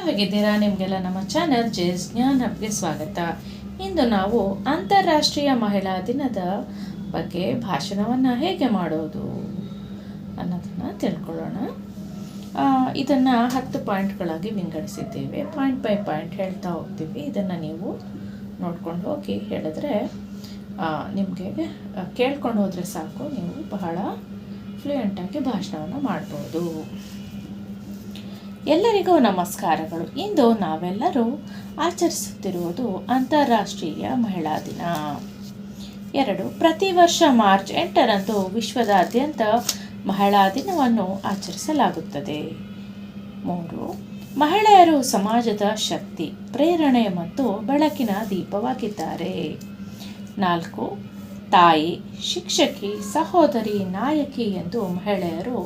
ಹೇಗಿದ್ದೀರಾ? ನಿಮಗೆಲ್ಲ ನಮ್ಮ ಚಾನಲ್ ಜೇಸ್ ಜ್ಞಾನ್ ಹಬ್ಗೆ ಸ್ವಾಗತ. ಇಂದು ನಾವು ಅಂತಾರಾಷ್ಟ್ರೀಯ ಮಹಿಳಾ ದಿನದ ಬಗ್ಗೆ ಭಾಷಣವನ್ನು ಹೇಗೆ ಮಾಡೋದು ಅನ್ನೋದನ್ನು ತಿಳ್ಕೊಳ್ಳೋಣ. ಇದನ್ನು 10 ಪಾಯಿಂಟ್ಗಳಾಗಿ ವಿಂಗಡಿಸಿದ್ದೇವೆ. ಪಾಯಿಂಟ್ ಬೈ ಪಾಯಿಂಟ್ ಹೇಳ್ತಾ ಹೋಗ್ತೀವಿ. ಇದನ್ನು ನೀವು ನೋಡ್ಕೊಂಡು ಹೋಗಿ ಹೇಳಿದ್ರೆ ನಿಮಗೆ ಕೇಳ್ಕೊಂಡು ಹೋದರೆ ಸಾಕು, ನೀವು ಬಹಳ ಫ್ಲೂಯೆಂಟಾಗಿ ಭಾಷಣವನ್ನು ಮಾಡ್ಬೋದು. ಎಲ್ಲರಿಗೂ ನಮಸ್ಕಾರಗಳು. ಇಂದು ನಾವೆಲ್ಲರೂ ಆಚರಿಸುತ್ತಿರುವುದು ಅಂತಾರಾಷ್ಟ್ರೀಯ ಮಹಿಳಾ ದಿನ. 2. ಪ್ರತಿ ವರ್ಷ ಮಾರ್ಚ್ 8ರಂದು ವಿಶ್ವದಾದ್ಯಂತ ಮಹಿಳಾ ದಿನವನ್ನು ಆಚರಿಸಲಾಗುತ್ತದೆ. 3. ಮಹಿಳೆಯರು ಸಮಾಜದ ಶಕ್ತಿ, ಪ್ರೇರಣೆ ಮತ್ತು ಬೆಳಕಿನ ದೀಪವಾಗಿದ್ದಾರೆ. 4. ತಾಯಿ, ಶಿಕ್ಷಕಿ, ಸಹೋದರಿ, ನಾಯಕಿ ಎಂದು ಮಹಿಳೆಯರು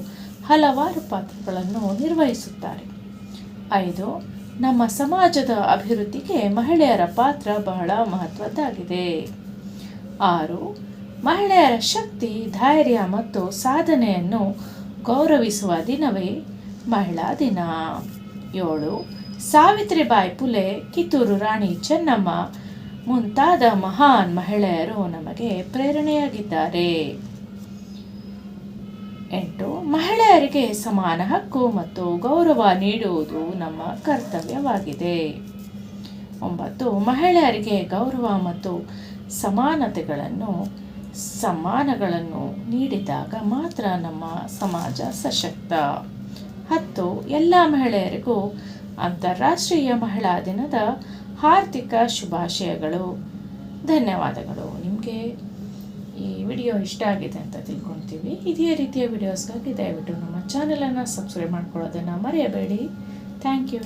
ಹಲವಾರು ಪಾತ್ರಗಳನ್ನು ನಿರ್ವಹಿಸುತ್ತಾರೆ. 5. ನಮ್ಮ ಸಮಾಜದ ಅಭಿವೃದ್ಧಿಗೆ ಮಹಿಳೆಯರ ಪಾತ್ರ ಬಹಳ ಮಹತ್ವದ್ದಾಗಿದೆ. 6. ಮಹಿಳೆಯರ ಶಕ್ತಿ, ಧೈರ್ಯ ಮತ್ತು ಸಾಧನೆಯನ್ನು ಗೌರವಿಸುವ ದಿನವೇ ಮಹಿಳಾ ದಿನ. 7. ಸಾವಿತ್ರಿಬಾಯಿ ಪುಲೆ, ಕಿತ್ತೂರು ರಾಣಿ ಚೆನ್ನಮ್ಮ ಮುಂತಾದ ಮಹಾನ್ ಮಹಿಳೆಯರು ನಮಗೆ ಪ್ರೇರಣೆಯಾಗಿದ್ದಾರೆ. 8. ಮಹಿಳೆಯರಿಗೆ ಸಮಾನ ಹಕ್ಕು ಮತ್ತು ಗೌರವ ನೀಡುವುದು ನಮ್ಮ ಕರ್ತವ್ಯವಾಗಿದೆ. 9. ಮಹಿಳೆಯರಿಗೆ ಗೌರವ ಮತ್ತು ಸಮ್ಮಾನಗಳನ್ನು ನೀಡಿದಾಗ ಮಾತ್ರ ನಮ್ಮ ಸಮಾಜ ಸಶಕ್ತ. 10. ಎಲ್ಲ ಮಹಿಳೆಯರಿಗೂ ಅಂತಾರಾಷ್ಟ್ರೀಯ ಮಹಿಳಾ ದಿನದ ಹಾರ್ದಿಕ ಶುಭಾಶಯಗಳು. ಧನ್ಯವಾದಗಳು. ನಿಮಗೆ ಈ ವಿಡಿಯೋ ಇಷ್ಟ ಆಗಿದೆ ಅಂತ ತಿಳ್ಕೊಳ್ತೀವಿ. ಇದೇ ರೀತಿಯ ವಿಡಿಯೋಸ್ಗಾಗಿ ದಯವಿಟ್ಟು ನಮ್ಮ ಚಾನಲನ್ನು ಸಬ್ಸ್ಕ್ರೈಬ್ ಮಾಡ್ಕೊಳ್ಳೋದನ್ನು ಮರೆಯಬೇಡಿ. Thank you.